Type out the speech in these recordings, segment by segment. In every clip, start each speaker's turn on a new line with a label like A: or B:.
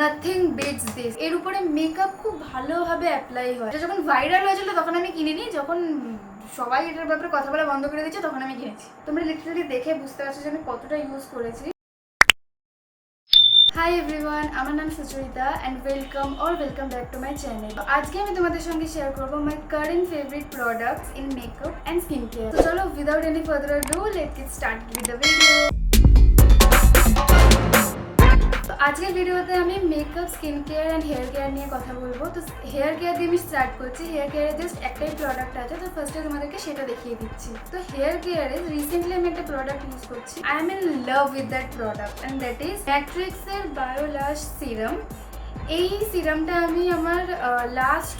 A: Nothing bits this. এর উপরে makeup খুব ভালোভাবে অ্যাপ্লাই হয়। এটা যখন ভাইরাল হয়েছিল তখন আমি কিনিনি, যখন সবাই এটার ব্যাপারে কথা বলা বন্ধ করে দিয়েছে তখন আমি কিনেছি। তোমরা লিটারালি দেখে বুঝতে পারছো যে আমি কতটা ইউজ করেছি। হাই এভরিওয়ান, আমার নাম Sucharita and welcome back to my channel. আজকে আমি তোমাদের সঙ্গে শেয়ার করবো মাই current favourite products in makeup and skin care. তো চলো, without any further ado, let's get started with the video. আজকের ভিডিওতে আমি makeup, skin care and hair care নিয়ে কথা বলবো। তো হেয়ার কেয়ার দিয়ে আমি স্টার্ট করছি। হেয়ার কেয়ারে জাস্ট একটাই প্রোডাক্ট আছে, তো ফার্স্টে তোমাদেরকে সেটা দেখিয়ে দিচ্ছি। তো হেয়ার কেয়ারে রিসেন্টলি আমি একটা প্রোডাক্ট ইউজ করছি। I am in love with that product and that is ম্যাট্রিক্সের বায়োলাশ সিরাম। এই সিরামটা আমি আমার লাস্ট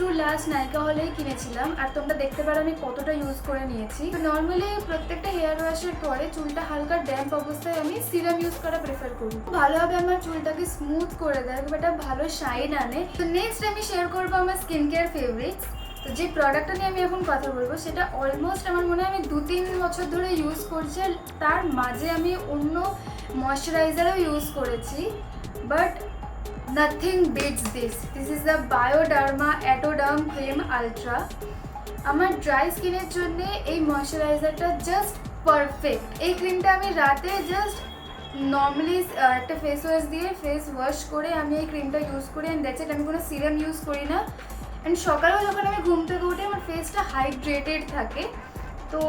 A: নায়িকা হলেই কিনেছিলাম, আর তোমরা দেখতে পারো আমি কতটা ইউজ করে নিয়েছি। তো নর্মালি প্রত্যেকটা হেয়ার ওয়াশের পরে চুলটা হালকা ড্যাম্প অবস্থায় আমি সিরাম ইউজ করা প্রেফার করি। ভালোভাবে আমার চুলটাকে স্মুথ করে দেয়, একটা ভালো শাইন আনে। তো নেক্সট আমি শেয়ার করবো আমার স্কিন কেয়ার ফেভারিটস। তো যে প্রোডাক্টটা নিয়ে আমি এখন কথা বলবো সেটা অলমোস্ট আমার মনে হয় আমি 2-3 বছর ধরে ইউজ করছি। তার মাঝে আমি অন্য ময়শ্চারাইজারও ইউজ করেছি, but nothing beats this. This is the Bioderma Atoderm Cream Ultra. আমার ড্রাই স্কিনের জন্য এই ময়শ্চারাইজারটা জাস্ট পারফেক্ট। এই ক্রিমটা আমি রাতে জাস্ট নর্মালি একটা ফেস ওয়াশ দিয়ে ফেস ওয়াশ করে আমি এই ক্রিমটা ইউজ করি, অ্যান্ড দ্যাটস ইট। আমি কোনো সিরাম ইউজ করি না। অ্যান্ড সকালেও যখন আমি ঘুম থেকে উঠে আমার ফেসটা হাইড্রেটেড থাকে। তো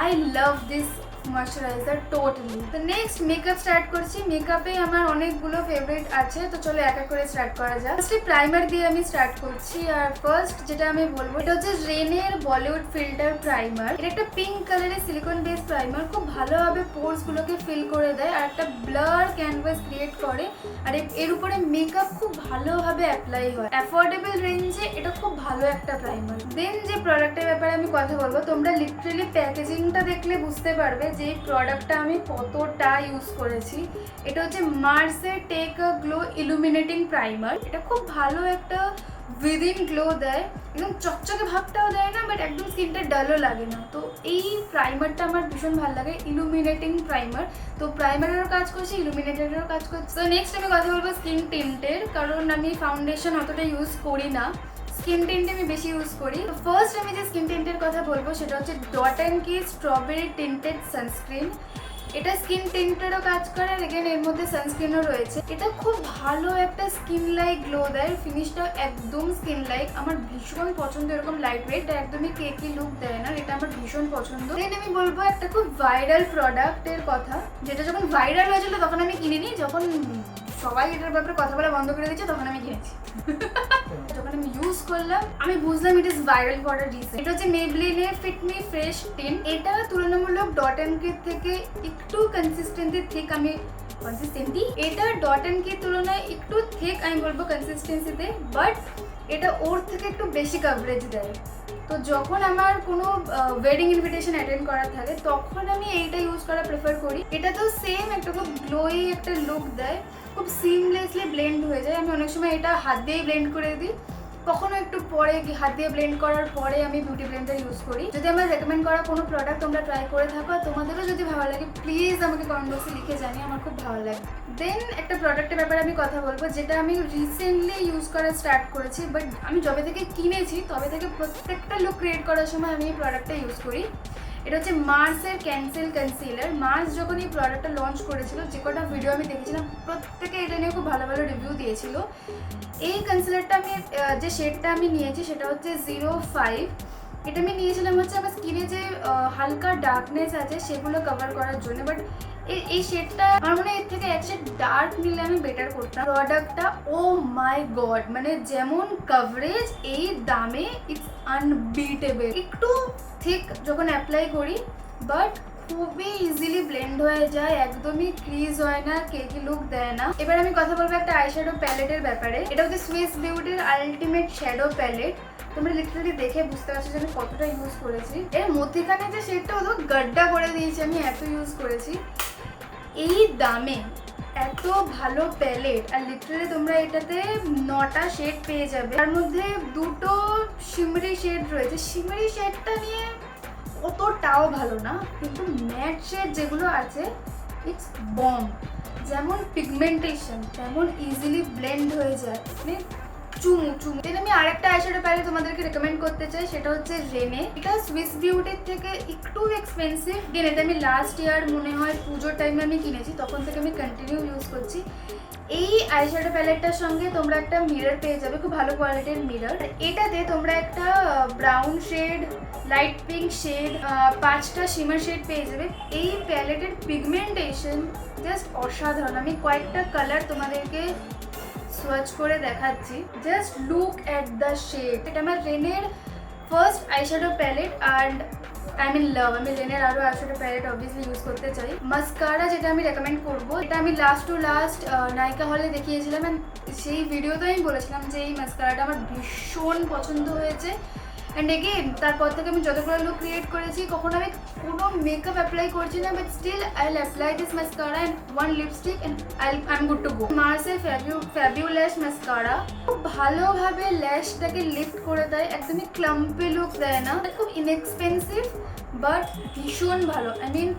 A: I love this moisturiser totally. তো নেক্সট মেকআপ স্টার্ট করছি। মেকআপে আমার অনেকগুলো ফেভারিট আছে, তো চলো এক এক করে স্টার্ট করা যাক। ফার্স্টে প্রাইমার দিয়ে আমি স্টার্ট করছি। আর ফার্স্ট যেটা আমি বলবো এটা হচ্ছে রেনের বলিউড ফিল্টার প্রাইমার। এটা একটা পিঙ্ক কালারের সিলিকন বেস প্রাইমার, খুব ভালোভাবে পোর্স গুলোকে ফিল করে দেয় আর একটা ব্লার ক্যানভাস ক্রিয়েট করে। আর এর উপরে মেকআপ খুব ভালোভাবে অ্যাপ্লাই হয়। অ্যাফোর্ডেবল রেঞ্জে এটা খুব ভালো একটা প্রাইমার। দেন যে প্রোডাক্টের ব্যাপারে আমি কথা বলবো, তোমরা লিটারালি প্যাকেজিংটা দেখলে বুঝতে পারবে যে প্রোডাক্টটা আমি কতটা ইউজ করেছি। এটা হচ্ছে মার্সের take a glow illuminating primer. এটা খুব ভালো একটা উইদিন গ্লো দেয়, একদম চকচকে ভাবটাও দেয় না, বাট একদম স্কিনটা ডালও লাগে না। তো এই প্রাইমারটা আমার ভীষণ ভালো লাগে, ইলুমিনেটিং প্রাইমার। তো প্রাইমারেরও কাজ করছি, ইলুমিনেটারেরও কাজ করছি। তো নেক্সট আমি কথা বলবো স্কিন টিন্টের, কারণ আমি ফাউন্ডেশন অতটা ইউজ করি না, স্কিন টিন্ট আমি বেশি ইউজ করি। তো ফার্স্ট আমি যে স্কিন টিন্টের কথা বলবো সেটা হচ্ছে ডট অ্যান্ড কি স্ট্রবেরি টিন্টেড সানস্ক্রিন। এটা স্কিন টিন্টেরও কাজ করে, আর এগেন এর মধ্যে সানস্ক্রিনও রয়েছে। এটা খুব ভালো একটা স্কিন লাইক গ্লো দেয়, ফিনিশটা একদম স্কিন লাইক। আমার ভীষণ পছন্দ এরকম লাইট ওয়েট, এটা একদমই কেকি লুক দেয় না, এটা আমার ভীষণ পছন্দ। দেন আমি বলবো একটা খুব ভাইরাল প্রোডাক্টের কথা, যেটা যখন ভাইরাল হয়েছিল তখন আমি কিনিনি, যখন সবাই এটার ব্যাপারে কথা বলা বন্ধ করে দিয়েছে তখন আমি কিনেছি। যখন আমি ইউজ করলাম আমি বুঝলাম it is viral for a reason. এটা হচ্ছে মেবলিনের ফিট মি ফ্রেশ টিন। এটা তুলনামূলক ডট অ্যান্ড কির থেকে একটু এটা ডট অ্যান্ড কির তুলনায় একটু থিক আমি বলবো কনসিস্টেন্সিতে, বাট এটা ওর থেকে একটু বেশি কভারেজ দেয়। তো যখন আমার কোনো ওয়েডিং ইনভিটেশন অ্যাটেন্ড করা থাকে তখন আমি এইটা ইউজ করা প্রেফার করি। এটা তো সেম একটা খুব গ্লোই একটা লুক দেয়, খুব সিমলেসলি ব্লেন্ড হয়ে যায়। আমি অনেক সময় এটা হাত দিয়েই ব্লেন্ড করে দিই, কখনো একটু পরে হাত দিয়ে ব্লেন্ড করার পরে আমি বিউটি ব্লেন্ডার ইউজ করি। যদি আমার রেকমেন্ড করা কোনো প্রোডাক্ট তোমরা ট্রাই করে থাকো আর তোমাদেরও যদি ভালো লাগে প্লিজ আমাকে কমেন্ট বক্সে লিখে জানিয়ে, আমার খুব ভালো লাগে। দেন একটা প্রোডাক্টের ব্যাপারে আমি কথা বলবো যেটা আমি রিসেন্টলি ইউজ করা স্টার্ট করেছি, বাট আমি যবে থেকে কিনেছি তবে থেকে প্রত্যেকটা লুক ক্রিয়েট করার সময় আমি এই প্রোডাক্টটা ইউজ করি। এটা হচ্ছে মার্সের ক্যান্সেল কনসিলার। মার্স যখন এই প্রোডাক্টটা লঞ্চ করেছিল, যে কটা ভিডিও আমি দেখেছিলাম প্রত্যেকে এটা নিয়ে খুব ভালো ভালো রিভিউ দিয়েছিল। এই কনসিলারটা আমি যে শেডটা আমি নিয়েছি সেটা হচ্ছে 05। এটা আমি নিয়েছিলাম হচ্ছে আমার স্কিনে যে হালকা ডার্কনেস আছে সেগুলো কভার করার জন্য, বাট এই শেডটা আমার মনে হয় এর থেকে এক শেড ডার্ক নিলে আমি বেটার করতাম। প্রোডাক্টটা ও মাই গড, মানে যেমন কভারেজ এই দামে ইটস আনবিটেবল। একটু থিক যখন অ্যাপ্লাই করি বাট খুবই ইজিলি ব্লেন্ড হয়ে যায়, একদমই ক্রিজ হয় না, কেকি লুক দেয় না। এবার আমি কথা বলবো একটা আইশ্যাডো প্যালেটের ব্যাপারে। এটা হচ্ছে সুইস বিউটির আলটিমেট শ্যাডো প্যালেট। তোমরা লিটারালি দেখে বুঝতে পারছো যে আমি কতটা ইউজ করেছি। এর মধ্যেখানে যে শেডটা ওদের গাড্ডা করে দিয়েছি, আমি এত ইউজ করেছি। এই দামে এত ভালো প্যালেট, আর লিটারালি তোমরা এটাতে 9টা শেড পেয়ে যাবে। তার মধ্যে 2টো শিমারি শেড রয়েছে। শিমারি শেডটা নিয়ে অতটাও ভালো না, কিন্তু ম্যাট শেড যেগুলো আছে ইটস বম। যেমন পিগমেন্টেশন তেমন ইজিলি ব্লেন্ড হয়ে যায়, মানে চুমু। দেন আমি আরেকটা আইশ্যাডো প্যালেট তোমাদেরকে রেকমেন্ড করতে চাই, সেটা হচ্ছে রেনে। এটা সুইস বিউটির থেকে একটু এক্সপেন্সিভ। দেন এটা আমি লাস্ট ইয়ার মনে হয় পুজোর টাইমে আমি কিনেছি, তখন থেকে আমি কন্টিনিউ ইউজ করছি। এই আইশ্যাডো প্যালেটটার সঙ্গে তোমরা একটা মিরর পেয়ে যাবে, খুব ভালো কোয়ালিটির মিরর। এটাতে তোমরা একটা brown shade, light pink shade, 5টা শিমার শেড পেয়ে যাবে। এই প্যালেটের পিগমেন্টেশন জাস্ট অসাধারণ। আমি কয়েকটা কালার তোমাদেরকে সোয়াচ করে দেখাচ্ছি, just look at the shade. এটা আমার রেনের first eyeshadow palette and I mean love. আমি রেনের আরও আইশ্যাডো প্যালেট অবভিয়াসলি ইউজ করতে চাই। মাস্কারা যেটা আমি রেকমেন্ড করবো, এটা আমি লাস্ট নায়িকা হলে দেখিয়েছিলাম, অ্যান্ড সেই ভিডিওতে আমি বলেছিলাম যে এই মাস্কারাটা আমার ভীষণ পছন্দ হয়েছে। অ্যান্ড এগেন তারপর থেকে আমি যতগুলো লুক ক্রিয়েট করেছি, কখনো আমি কোনো মেকআপ অ্যাপ্লাই করছি না, but still I will apply this mascara and one lipstick and I am good to go. মার্সের ফ্যাবিউলাস মাস্কারা খুব ভালোভাবে ল্যাশটাকে লিফট করে দেয়, একদমই ক্লাম্পি লুক দেয় না। খুব ইনএক্সপেন্সিভ বাট ভীষণ ভালো। আই মিন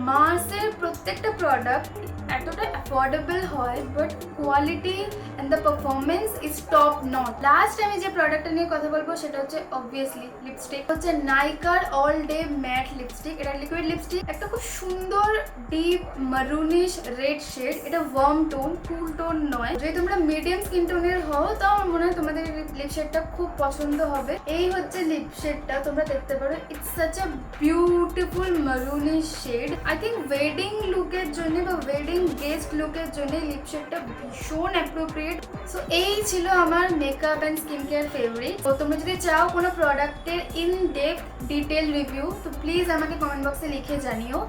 A: মার্সের প্রত্যেকটা প্রোডাক্ট এতটা অ্যাফোর্ডেবল হয়, but quality and the performance is top not. Last আমি যে প্রোডাক্টটা নিয়ে কথা বলবো সেটা হচ্ছে অবভিয়াসলি লিপস্টিক। হচ্ছে নাইকার অল ডে ম্যাট লিপস্টিক। এটা লিকুইড লিপস্টিক, একটা খুব সুন্দর ডিপ মারুনিশ রেড শেড। এটা ওয়ার্ম টোন, কুল টোন নয়। যদি তোমরা মিডিয়াম স্কিন টোনের হও তাও আমার মনে হয় তোমাদের লিপ শেডটা খুব পছন্দ হবে। এই হচ্ছে লিপ শেডটা, তোমরা দেখতে পারো। It's such a beautiful maroonish shade. I think wedding লুকের জন্য বা ওয়েডিং গেস্ট লুকের জন্য লিপ শেডটা ভীষণ অ্যাপ্রোপ্রিয়েট। সো এই ছিল আমার makeup and skin care favourite. তো তোমরা যদি চাও কোনো প্রোডাক্টের ইন ডেপথ ডিটেল রিভিউ, তো প্লিজ আমাকে কমেন্ট বক্সে লিখে জানিও।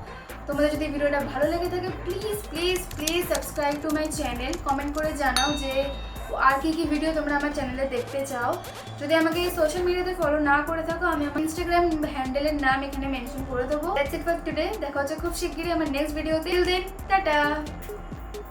A: তোমাদের যদি ভিডিওটা ভালো লেগে থাকে please subscribe to my channel. Comment করে জানাও যে আর কি ভিডিও তোমরা আমার চ্যানেলে দেখতে চাও। যদি আমাকে সোশ্যাল মিডিয়াতে ফলো না করে থাকো, আমি আমার ইনস্টাগ্রাম হ্যান্ডেলের নাম এখানে মেনশন করে দেবো। That's it for today. দেখা হচ্ছে খুব শিগগিরই আমার নেক্সট ভিডিওতে। Till then tata.